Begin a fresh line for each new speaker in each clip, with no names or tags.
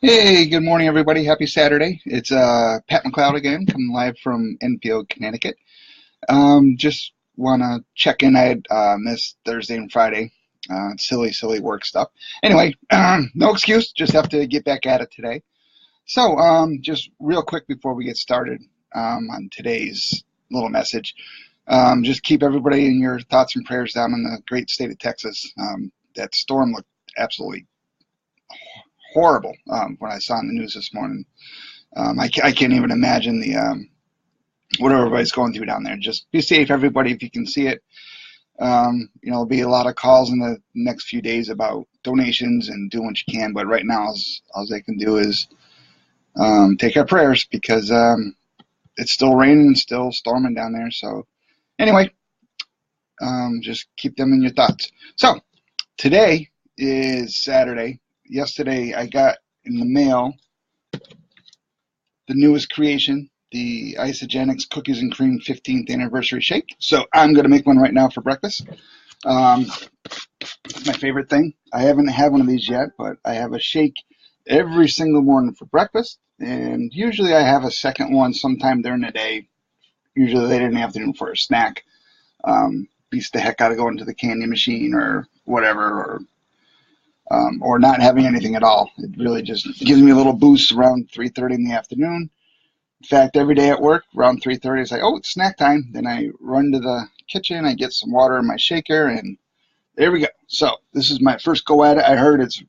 Hey, good morning, everybody. Happy Saturday. It's Pat McLeod again, coming live from Enfield, Connecticut. Just want to check in. I had missed Thursday and Friday. Silly work stuff. Anyway, no excuse. Just have to get back at it today. So, just real quick before we get started on today's little message, just keep everybody in your thoughts and prayers down in the great state of Texas. That storm looked absolutely horrible when I saw in the news this morning. I can't even imagine the what everybody's going through down there. Just be safe, everybody, if you can see it. There'll be a lot of calls in the next few days about donations and doing what you can. But right now, all they can do is take our prayers because it's still raining and still storming down there. So anyway, just keep them in your thoughts. So today is Saturday. Yesterday, I got in the mail the newest creation, the Isagenix Cookies and Cream 15th Anniversary Shake. So I'm going to make one right now for breakfast. It's my favorite thing. I haven't had one of these yet, but I have a shake every single morning for breakfast. And usually I have a second one sometime during the day, usually later in the afternoon for a snack. Beats the heck out of going to the candy machine or whatever, or not having anything at all. It really just gives me a little boost around 3:30 in the afternoon. In fact, every day at work, around 3:30, it's like, oh, it's snack time. Then I run to the kitchen, I get some water in my shaker, and there we go. So this is my first go at it. I heard it's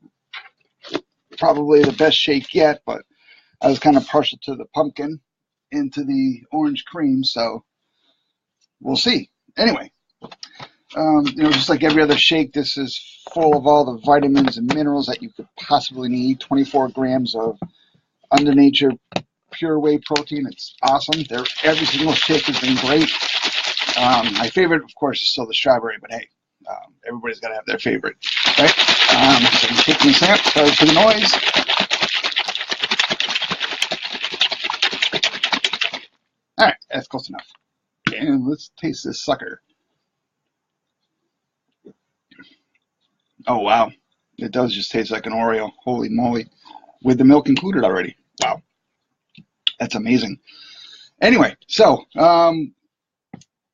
probably the best shake yet, but I was kind of partial to the pumpkin into the orange cream, so we'll see. Anyway, just like every other shake, this is full of all the vitamins and minerals that you could possibly need. 24 grams of Under Nature pure whey protein. It's awesome. Every single shake has been great. My favorite, of course, is still the strawberry, but hey, everybody's got to have their favorite, right? So I'm taking a snap. Sorry for the noise. All right, that's close enough. And let's taste this sucker. Oh, wow. It does just taste like an Oreo. Holy moly. With the milk included already. Wow. That's amazing. Anyway, so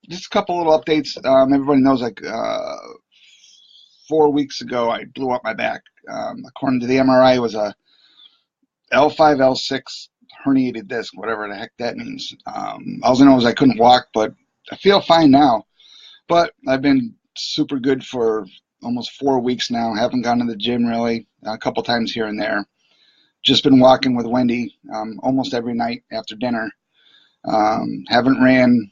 just a couple little updates. Everybody knows, like 4 weeks ago, I blew up my back. According to the MRI, it was a L5, L6 herniated disc, whatever the heck that means. All I know is I couldn't walk, but I feel fine now. But I've been super good for almost 4 weeks now. Haven't gone to the gym really, a couple times here and there. Just been walking with Wendy almost every night after dinner. Haven't ran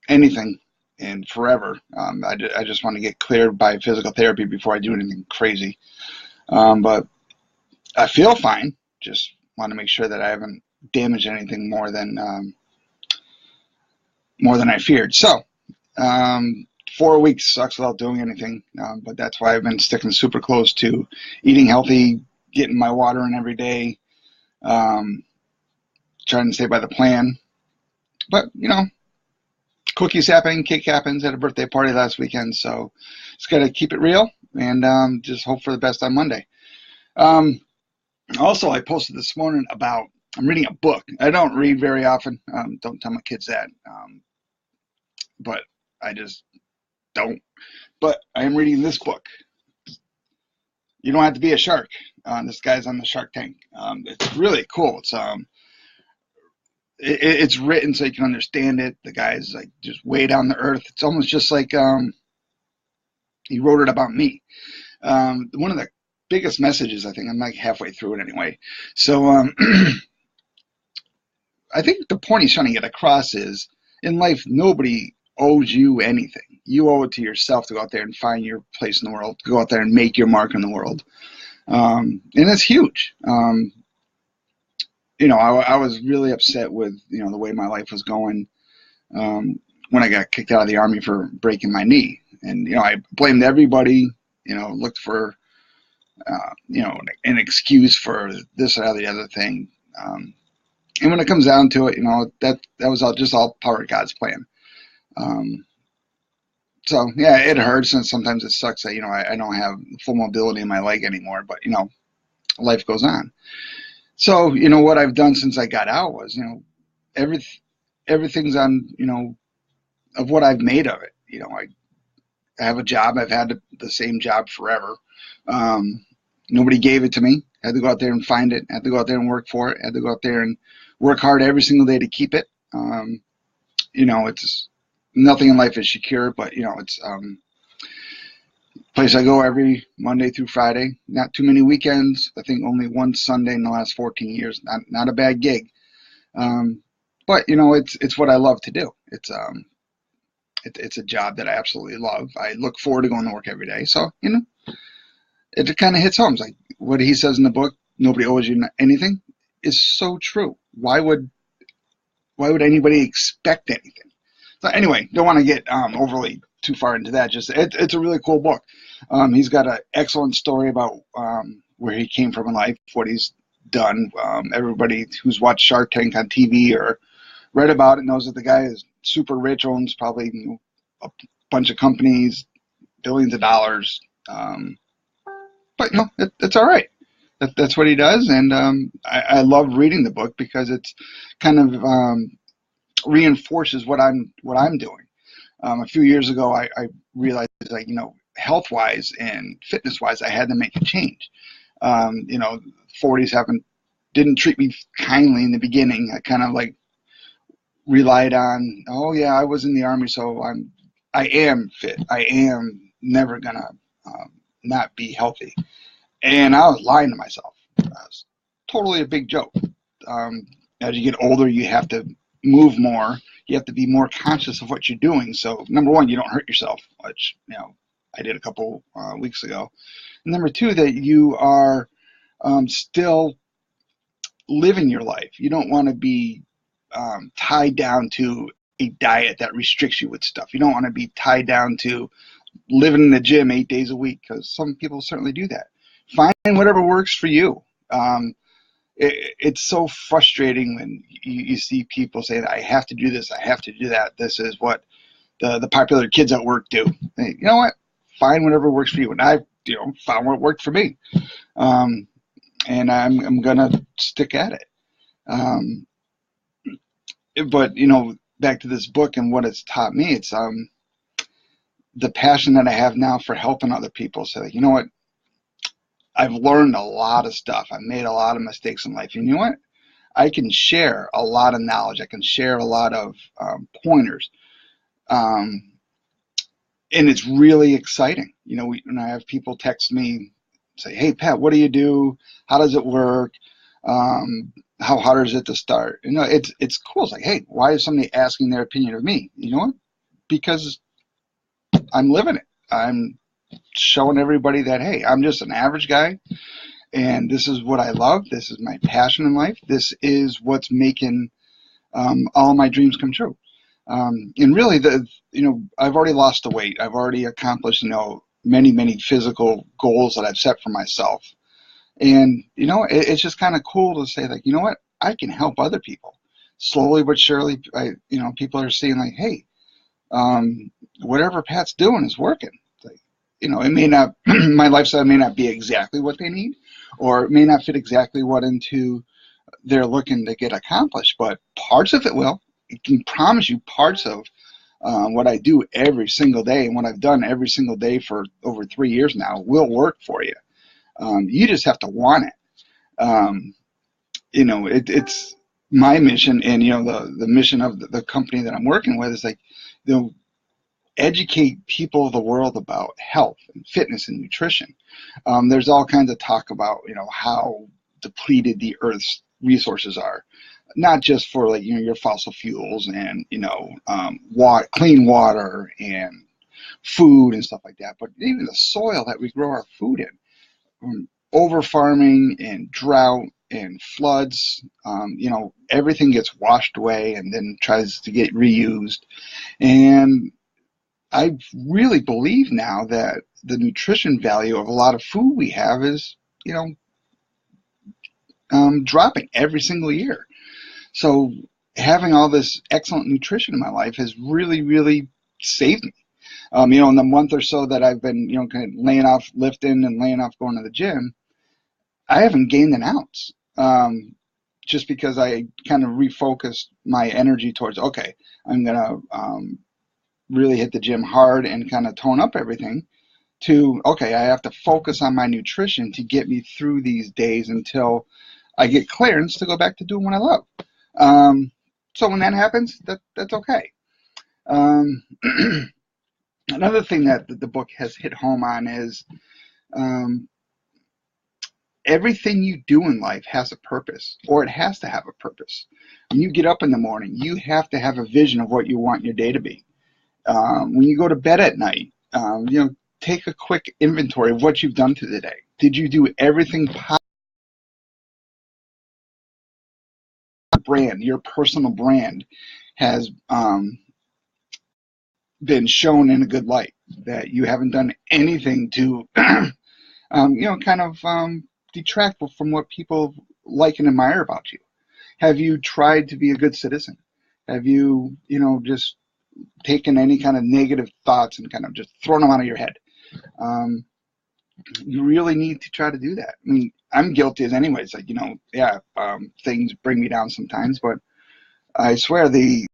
anything in forever. I just want to get cleared by physical therapy before I do anything crazy. But I feel fine. Just want to make sure that I haven't damaged anything more than I feared. So 4 weeks sucks without doing anything, but that's why I've been sticking super close to eating healthy, getting my water in every day, trying to stay by the plan. But, cookies happening, cake happens. At a birthday party last weekend, so just got to keep it real and just hope for the best on Monday. Also, I posted this morning about I'm reading a book. I don't read very often. Don't tell my kids that. But I just don't. But I am reading this book. You don't have to be a shark. This guy's on the Shark Tank. It's really cool. It's written so you can understand it. The guy's like just way down the earth. It's almost just like he wrote it about me. One of the biggest messages, I think, I'm like halfway through it anyway. So I think the point he's trying to get across is in life, nobody owes you anything. You owe it to yourself to go out there and find your place in the world, to go out there and make your mark in the world. And it's huge. I was really upset with, the way my life was going when I got kicked out of the Army for breaking my knee. And, I blamed everybody, looked for, an excuse for this or the other thing. And when it comes down to it, that was all part of God's plan. So, yeah, it hurts, and sometimes it sucks that, I don't have full mobility in my leg anymore, but, life goes on. So, what I've done since I got out was, every, everything's on, of what I've made of it. I have a job. I've had the same job forever. Um, Nobody gave it to me. I had to go out there and find it. I had to go out there and work for it. I had to go out there and work hard every single day to keep it. It's nothing in life is secure, but it's place I go every Monday through Friday. Not too many weekends. I think only one Sunday in the last 14 years. Not a bad gig. Um, but it's what I love to do. It's a job that I absolutely love. I look forward to going to work every day. So it kind of hits home. It's like what he says in the book. Nobody owes you anything is so true. Why would anybody expect anything? So anyway, don't want to get overly too far into that. Just it's a really cool book. He's got an excellent story about where he came from in life, what he's done. Everybody who's watched Shark Tank on TV or read about it knows that the guy is super rich, owns probably a bunch of companies, billions of dollars. But it's all right. That's what he does, and I love reading the book because it's kind of reinforces what I'm doing. A few years ago, I realized like health wise and fitness wise, I had to make a change. 40s haven't didn't treat me kindly in the beginning. I kind of like relied on, oh yeah, I was in the army, so I am fit. I am never gonna not be healthy, and I was lying to myself. It was totally a big joke. As you get older, you have to move more. You have to be more conscious of what you're doing. So number one, you don't hurt yourself, which I did a couple weeks ago. And number two, that you are still living your life. You don't want to be tied down to a diet that restricts you with stuff. You don't want to be tied down to living in the gym 8 days a week, because some people certainly do that. Find whatever works for you. It's so frustrating when you see people say that I have to do this, I have to do that. This is what the popular kids at work do. You know what? Find whatever works for you. And I found what worked for me. And I'm gonna stick at it. But back to this book and what it's taught me, it's the passion that I have now for helping other people. So you know what? I've learned a lot of stuff. I've made a lot of mistakes in life. And you know what? I can share a lot of knowledge. I can share a lot of pointers. And it's really exciting. When I have people text me, say, hey, Pat, what do you do? How does it work? How hard is it to start? It's cool. It's like, hey, why is somebody asking their opinion of me? You know what? Because I'm living it. I'm showing everybody that, hey, I'm just an average guy, and this is what I love. This is my passion in life. This is what's making all of my dreams come true. And really, I've already lost the weight. I've already accomplished, many physical goals that I've set for myself. And it's just kind of cool to say, like, you know what, I can help other people. Slowly but surely, people are seeing like, hey, whatever Pat's doing is working. It may not, my lifestyle may not be exactly what they need, or it may not fit exactly what into they're looking to get accomplished, but parts of it will. I can promise you parts of what I do every single day and what I've done every single day for over 3 years now will work for you. You just have to want it. It's my mission, and the mission of the company that I'm working with is like, educate people of the world about health and fitness and nutrition. There's all kinds of talk about how depleted the Earth's resources are, not just for like your fossil fuels and clean water and food and stuff like that, but even the soil that we grow our food in. Over farming and drought and floods, everything gets washed away and then tries to get reused. And I really believe now that the nutrition value of a lot of food we have is, dropping every single year. So having all this excellent nutrition in my life has really, really saved me. In the month or so that I've been, kind of laying off lifting and laying off going to the gym, I haven't gained an ounce. just because I kind of refocused my energy towards, okay, I'm going to really hit the gym hard and kind of tone up everything, to, okay, I have to focus on my nutrition to get me through these days until I get clearance to go back to doing what I love. So when that happens, that's okay. Another thing that the book has hit home on is um, everything you do in life has a purpose, or it has to have a purpose. When you get up in the morning, you have to have a vision of what you want your day to be. When you go to bed at night, take a quick inventory of what you've done through the day. Did you do everything possible? Your personal brand has been shown in a good light, that you haven't done anything to detract from what people like and admire about you. Have you tried to be a good citizen? Have you, just taken any kind of negative thoughts and kind of just thrown them out of your head? You really need to try to do that. I mean, I'm guilty as anyways. Like, things bring me down sometimes, but I swear the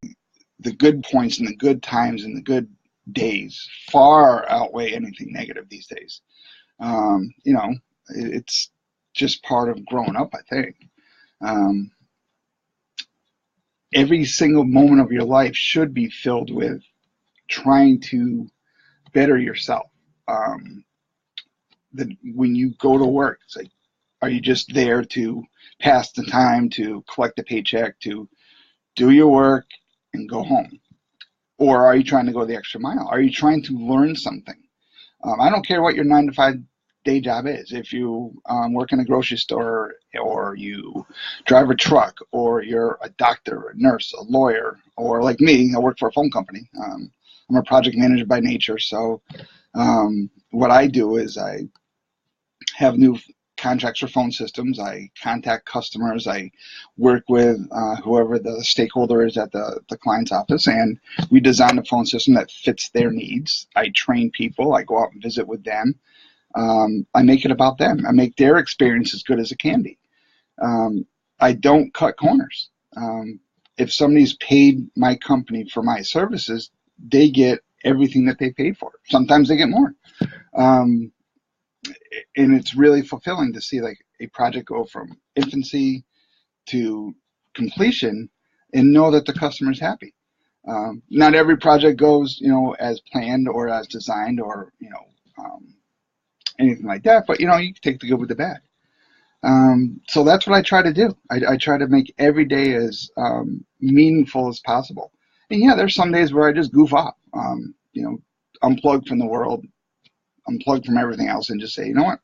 good points and the good times and the good days far outweigh anything negative these days. It's just part of growing up, I think. Every single moment of your life should be filled with trying to better yourself. When you go to work, it's like, are you just there to pass the time, to collect a paycheck, to do your work and go home? Or are you trying to go the extra mile? Are you trying to learn something? I don't care what your 9 to 5 day job is. If you work in a grocery store, or you drive a truck, or you're a doctor, a nurse, a lawyer, or like me, I work for a phone company. I'm a project manager by nature. So what I do is I have new contracts for phone systems. I contact customers. I work with whoever the stakeholder is at the client's office, and we design a phone system that fits their needs. I train people. I go out and visit with them. I make it about them. I make their experience as good as it can be. I don't cut corners. If somebody's paid my company for my services, they get everything that they paid for. Sometimes they get more. And it's really fulfilling to see like a project go from infancy to completion and know that the customer's happy. Not every project goes, as planned or as designed, or, anything like that, but, you can take the good with the bad. So that's what I try to do. I try to make every day as meaningful as possible. And yeah, there's some days where I just goof off, unplug from the world, unplug from everything else, and just say, you know what?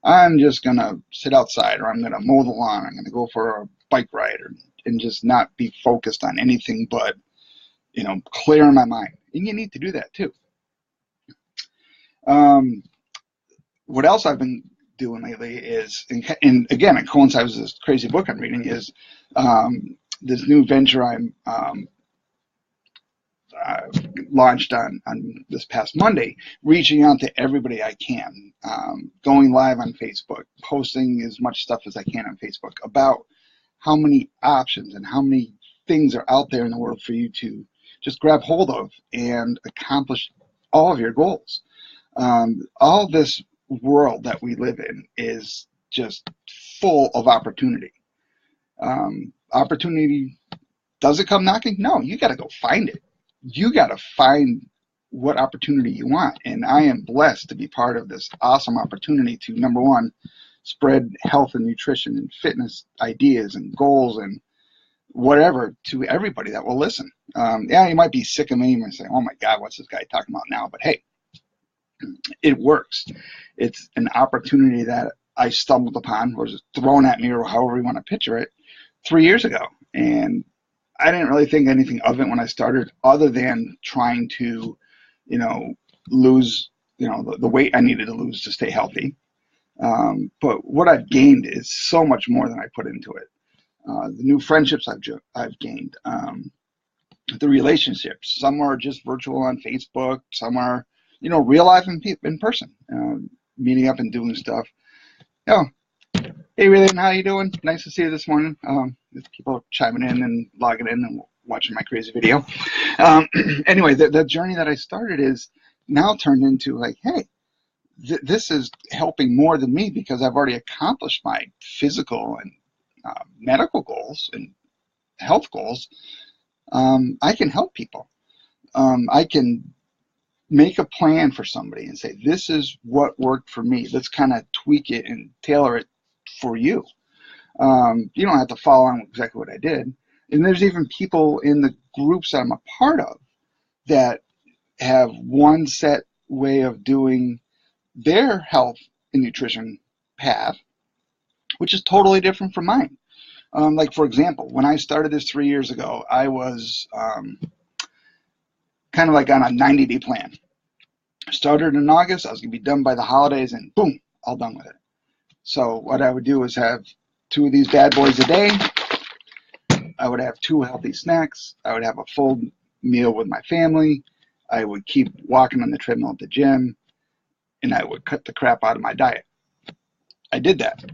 I'm just going to sit outside, or I'm going to mow the lawn. I'm going to go for a bike ride, and just not be focused on anything but, clearing my mind. And you need to do that too. What else I've been doing lately is, and again, it coincides with this crazy book I'm reading, is this new venture I'm launched on this past Monday, reaching out to everybody I can, going live on Facebook, posting as much stuff as I can on Facebook about how many options and how many things are out there in the world for you to just grab hold of and accomplish all of your goals. All this world that we live in is just full of opportunity. Opportunity, does it come knocking? No, you got to go find it. You got to find what opportunity you want. And I am blessed to be part of this awesome opportunity to, number one, spread health and nutrition and fitness ideas and goals and whatever to everybody that will listen. You might be sick of me and say, oh my God, what's this guy talking about now? But hey, it works. It's an opportunity that I stumbled upon, or was thrown at me, or however you want to picture it, 3 years ago. And I didn't really think anything of it when I started, other than trying to, lose, the weight I needed to lose to stay healthy. But what I've gained is so much more than I put into it. The new friendships I've gained, the relationships. Some are just virtual on Facebook. Some are, real life in person, meeting up and doing stuff. Hey, Raylan, how you doing? Nice to see you this morning. There's people chiming in and logging in and watching my crazy video. Um, anyway, the journey that I started is now turned into like, hey, this is helping more than me because I've already accomplished my physical and medical goals and health goals. I can help people. I can make a plan for somebody and say, this is what worked for me. Let's kind of tweak it and tailor it for you. You don't have to follow on exactly what I did. And there's even people in the groups that I'm a part of that have one set way of doing their health and nutrition path, which is totally different from mine. Like, for example, when I started this 3 years ago, I was kind of like on a 90-day plan. I started in August. I was going to be done by the holidays, and boom, all done with it. So what I would do is have 2 of these bad boys a day. I would have 2 healthy snacks. I would have a full meal with my family. I would keep walking on the treadmill at the gym, and I would cut the crap out of my diet. I did that,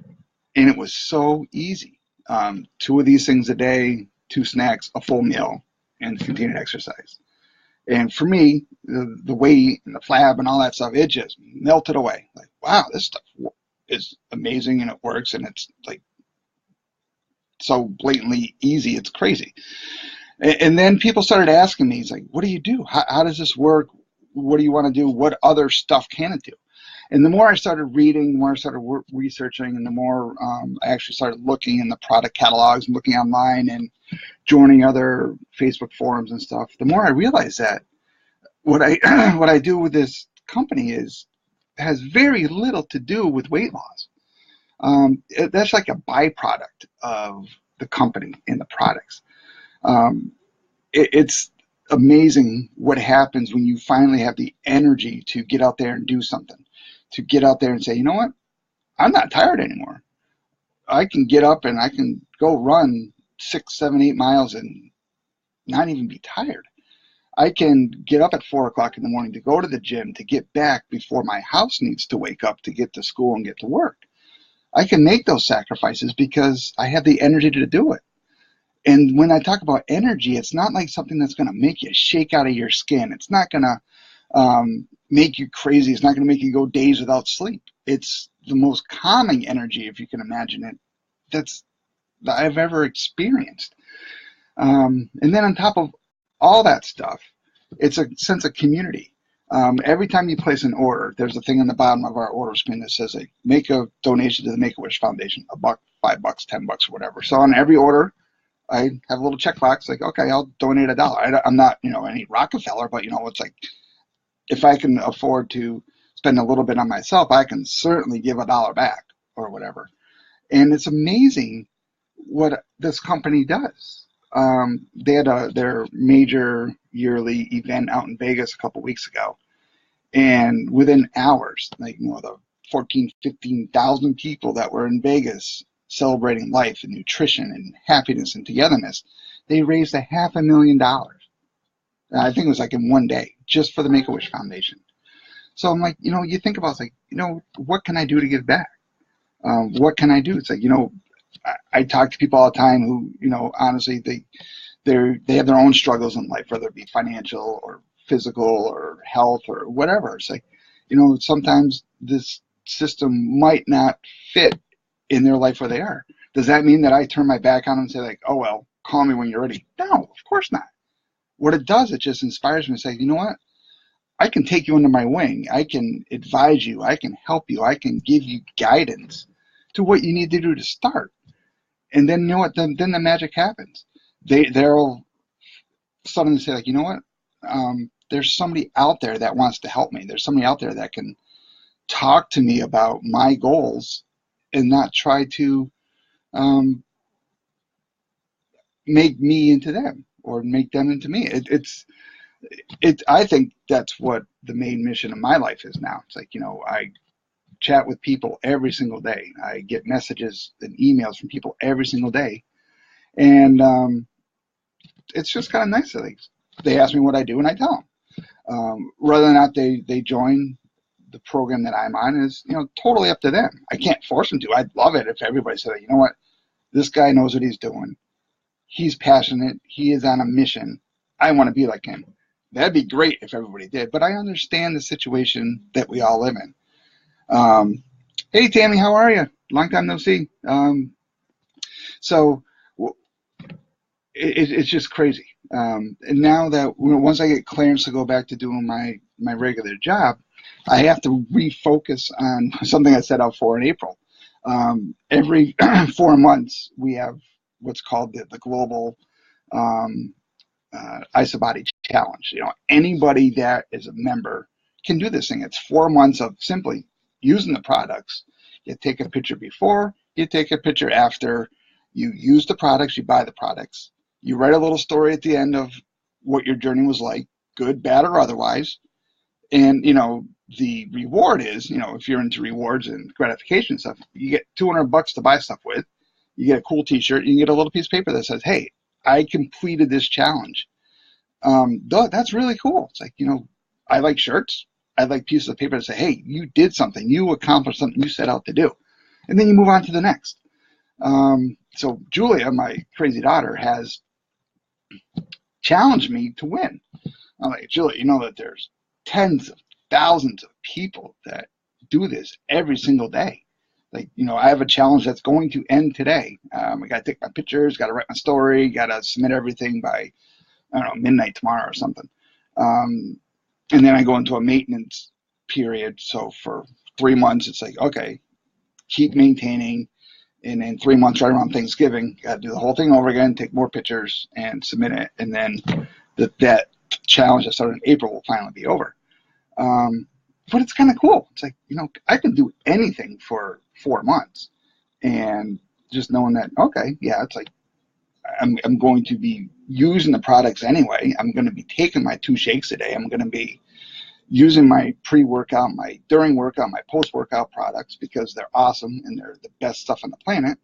and it was so easy. 2 of these things a day, 2 snacks, a full meal, and continued exercise. And for me, the weight and the flab and all that stuff, it just melted away. Like, wow, this stuff is amazing and it works, and it's like so blatantly easy, it's crazy. And then people started asking me, it's like, what do you do? How does this work? What do you want to do? What other stuff can it do? And the more I started reading, the more I started researching, and the more I actually started looking in the product catalogs and looking online and joining other Facebook forums and stuff, the more I realized that what I what I do with this company has very little to do with weight loss. That's like a byproduct of the company and the products. It's amazing what happens when you finally have the energy to get out there and do something, to get out there and say, you know what, I'm not tired anymore. I can get up and I can go run 6, 7, 8 miles and not even be tired. I can get up at 4 o'clock in the morning to go to the gym to get back before my house needs to wake up to get to school and get to work. I can make those sacrifices because I have the energy to do it. And when I talk about energy, it's not like something that's going to make you shake out of your skin. It's not going to make you crazy. It's not going to make you go days without sleep. It's the most calming energy, if you can imagine it, that I've ever experienced. And then on top of all that stuff, it's a sense of community. Every time you place an order, there's a thing on the bottom of our order screen that says, like, make a donation to the Make-A-Wish Foundation, $1, $5, $10, or whatever. So on every order, I have a little checkbox like, okay, I'll donate $1. I'm not, any Rockefeller, but it's like, if I can afford to spend a little bit on myself, I can certainly give $1 back or whatever. And it's amazing what this company does. They had their major yearly event out in Vegas a couple weeks ago, and within hours, like, the 14, 15,000 people that were in Vegas celebrating life and nutrition and happiness and togetherness, they raised $500,000. I think it was like in one day, just for the Make-A-Wish Foundation. So I'm like, you think about, it's like, what can I do to give back? What can I do? It's like, I talk to people all the time who, honestly, they have their own struggles in life, whether it be financial or physical or health or whatever. It's like, sometimes this system might not fit in their life where they are. Does that mean that I turn my back on them and say, like, oh, well, call me when you're ready? No, of course not. What it does, it just inspires me to say, you know what? I can take you under my wing. I can advise you. I can help you. I can give you guidance to what you need to do to start. And then, what? Then the magic happens. They'll suddenly say, like, you know what? There's somebody out there that wants to help me. There's somebody out there that can talk to me about my goals and not try to make me into them or make them into me. I think that's what the main mission of my life is now. It's like, I chat with people every single day. I get messages and emails from people every single day. And it's just kind of nice that they ask me what I do and I tell them. Whether or not they join the program that I'm on is, totally up to them. I can't force them to. I'd love it if everybody said, you know what, this guy knows what he's doing. He's passionate. He is on a mission. I want to be like him. That'd be great if everybody did, but I understand the situation that we all live in. Hey, Tammy, how are you? Long time no see. So it's just crazy. And now that once I get clearance to go back to doing my regular job, I have to refocus on something I set out for in April. Every 4 months, we have what's called the global IsaBody challenge. Anybody that is a member can do this thing. It's 4 months of simply using the products. You take a picture before, you take a picture after. You use the products, you buy the products. You write a little story at the end of what your journey was like, good, bad, or otherwise. And, the reward is, if you're into rewards and gratification stuff, you get $200 to buy stuff with. You get a cool t-shirt. You can get a little piece of paper that says, hey, I completed this challenge. That's really cool. It's like, I like shirts. I like pieces of paper that say, hey, you did something. You accomplished something you set out to do. And then you move on to the next. So Julia, my crazy daughter, has challenged me to win. I'm like, Julia, you know that there's tens of thousands of people that do this every single day. Like, I have a challenge that's going to end today. I got to take my pictures, got to write my story, got to submit everything by, I don't know, midnight tomorrow or something. And then I go into a maintenance period. So for 3 months, it's like, okay, keep maintaining. And in 3 months, right around Thanksgiving, got to do the whole thing over again, take more pictures and submit it. And then that challenge that started in April will finally be over. But it's kind of cool. It's like, I can do anything for 4 months. And just knowing that, okay, yeah, it's like I'm going to be using the products anyway. I'm going to be taking my 2 shakes a day. I'm going to be using my pre-workout, my during workout, my post-workout products because they're awesome and they're the best stuff on the planet.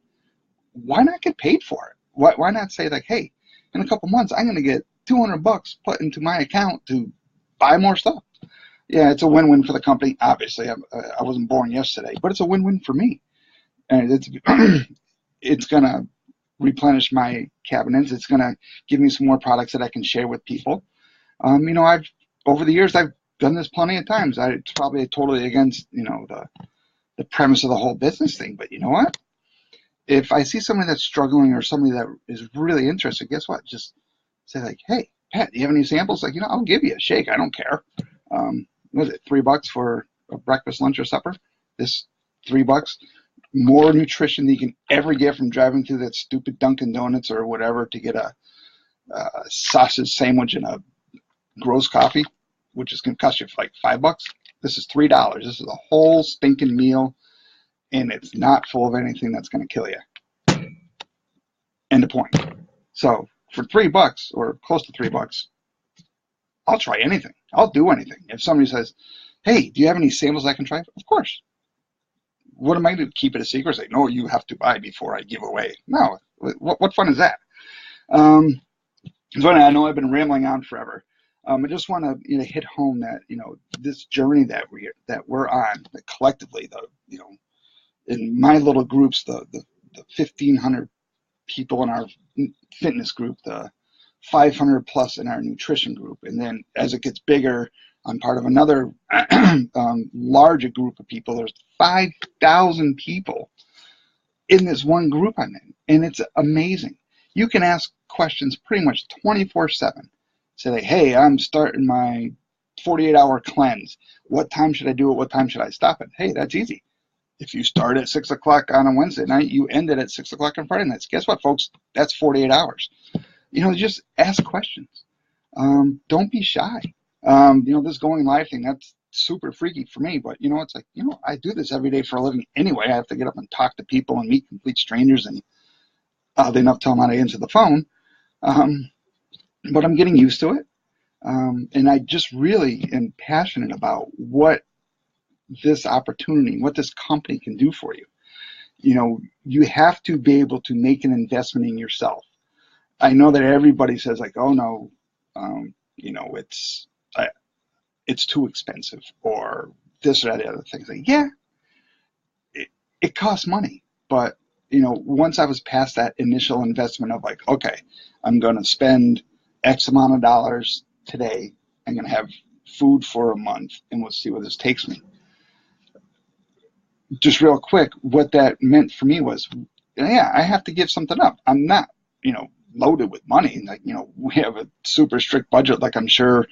Why not get paid for it? Why not say like, hey, in a couple months, I'm going to get $200 put into my account to buy more stuff. Yeah, it's a win-win for the company. Obviously, I wasn't born yesterday, but it's a win-win for me. And it's going to replenish my cabinets. It's going to give me some more products that I can share with people. Over the years, I've done this plenty of times. It's probably totally against, the premise of the whole business thing. But you know what? If I see somebody that's struggling or somebody that is really interested, guess what? Just say like, hey, Pat, do you have any samples? Like, I'll give you a shake. I don't care. What is it, $3 for a breakfast, lunch, or supper? This $3, more nutrition than you can ever get from driving through that stupid Dunkin' Donuts or whatever to get a sausage sandwich and a gross coffee, which is going to cost you like $5. This is $3. This is a whole stinking meal, and it's not full of anything that's going to kill you. End of point. So for $3 or close to $3, I'll try anything. I'll do anything. If somebody says, hey, do you have any samples I can try? Of course. What am I going to keep it a secret? Say, no, you have to buy before I give away. No. What fun is that? So I know I've been rambling on forever. I just want to hit home that this journey that we're on, that collectively, in my little groups, the 1,500 people in our fitness group, the 500 plus in our nutrition group, and then as it gets bigger, I'm part of another larger group of people. There's 5,000 people in this one group I'm in, and it's amazing. You can ask questions pretty much 24/7. Say like, hey, I'm starting my 48-hour cleanse. What time should I do it? What time should I stop it? Hey, that's easy. If you start at 6 o'clock on a Wednesday night, you end it at 6 o'clock on Friday nights. Guess what, folks? That's 48 hours. Just ask questions. Don't be shy. This going live thing, that's super freaky for me, but it's like, I do this every day for a living anyway. I have to get up and talk to people and meet complete strangers, and oddly enough, tell them how to answer the phone. But I'm getting used to it. And I just really am passionate about what this opportunity, what this company can do for you. You have to be able to make an investment in yourself. I know that everybody says like, oh no, it's too expensive, or this or that, the other things. Like, yeah, it costs money, but once I was past that initial investment of like, okay, I'm going to spend X amount of dollars today. I'm going to have food for a month, and we'll see where this takes me. Just real quick, what that meant for me was, yeah, I have to give something up. I'm not, loaded with money. Like, we have a super strict budget, like I'm sure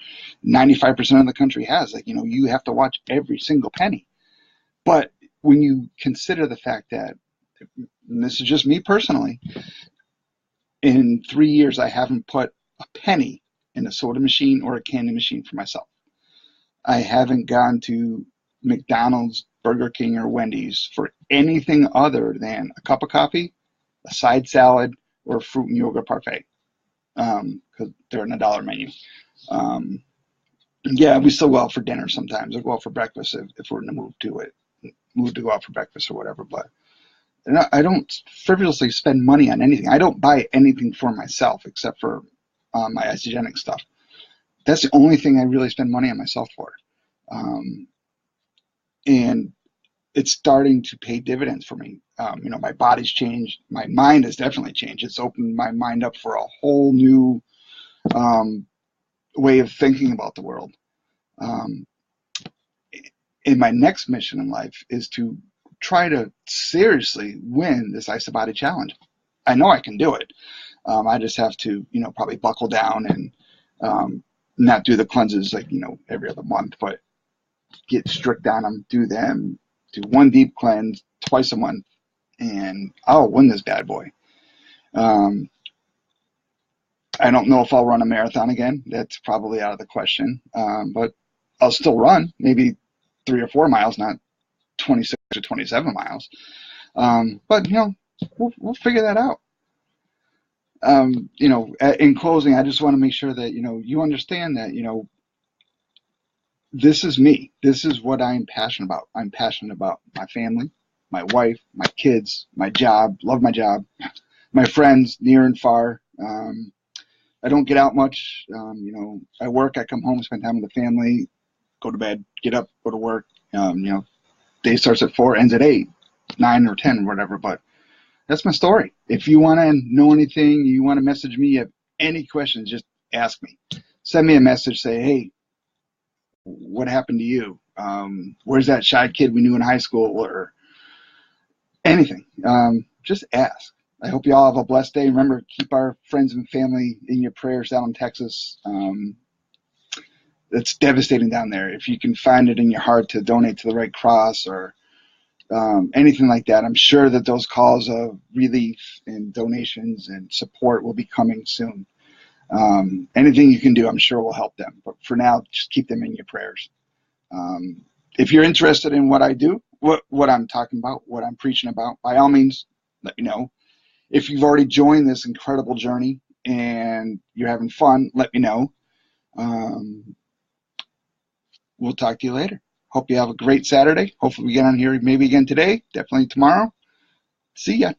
95% of the country has. Like, you have to watch every single penny. But when you consider the fact that, and this is just me personally, in 3 years, I haven't put a penny in a soda machine or a candy machine for myself. I haven't gone to McDonald's, Burger King, or Wendy's for anything other than a cup of coffee, a side salad, or a fruit and yogurt parfait, because they're in a $1 menu. Yeah, we still go out for dinner sometimes, or go out for breakfast if we're in the mood to go out for breakfast or whatever. But I don't frivolously spend money on anything. I don't buy anything for myself except for my Isagenix stuff. That's the only thing I really spend money on myself for. And it's starting to pay dividends for me. My body's changed. My mind has definitely changed. It's opened my mind up for a whole new way of thinking about the world. And my next mission in life is to try to seriously win this IsaBody challenge. I know I can do it. I just have to, probably buckle down and not do the cleanses like, every other month, but get strict on them, do one deep cleanse twice a month, and I'll win this bad boy. I don't know if I'll run a marathon again. That's probably out of the question. But I'll still run, maybe 3 or 4 miles, not 26 or 27 miles. But we'll figure that out. In closing, I just want to make sure that you understand that this is me. This is what I'm passionate about. I'm passionate about my family, my wife, my kids, my job. Love my job. My friends, near and far. I don't get out much. I work. I come home, spend time with the family, go to bed, get up, go to work. Day starts at 4, ends at 8, 9 or 10, whatever. But that's my story. If you want to know anything, you want to message me, you have any questions, just ask me. Send me a message. Say, hey, what happened to you? Where's that shy kid we knew in high school, or anything? Just ask. I hope you all have a blessed day. Remember, keep our friends and family in your prayers down in Texas. It's devastating down there. If you can find it in your heart to donate to the Red Cross or anything like that, I'm sure that those calls of relief and donations and support will be coming soon. Anything you can do, I'm sure will help them. But for now, just keep them in your prayers. If you're interested in what I do, what I'm talking about, what I'm preaching about, by all means, let me know. If you've already joined this incredible journey and you're having fun, let me know. We'll talk to you later. Hope you have a great Saturday. Hopefully we get on here maybe again today, definitely tomorrow. See ya.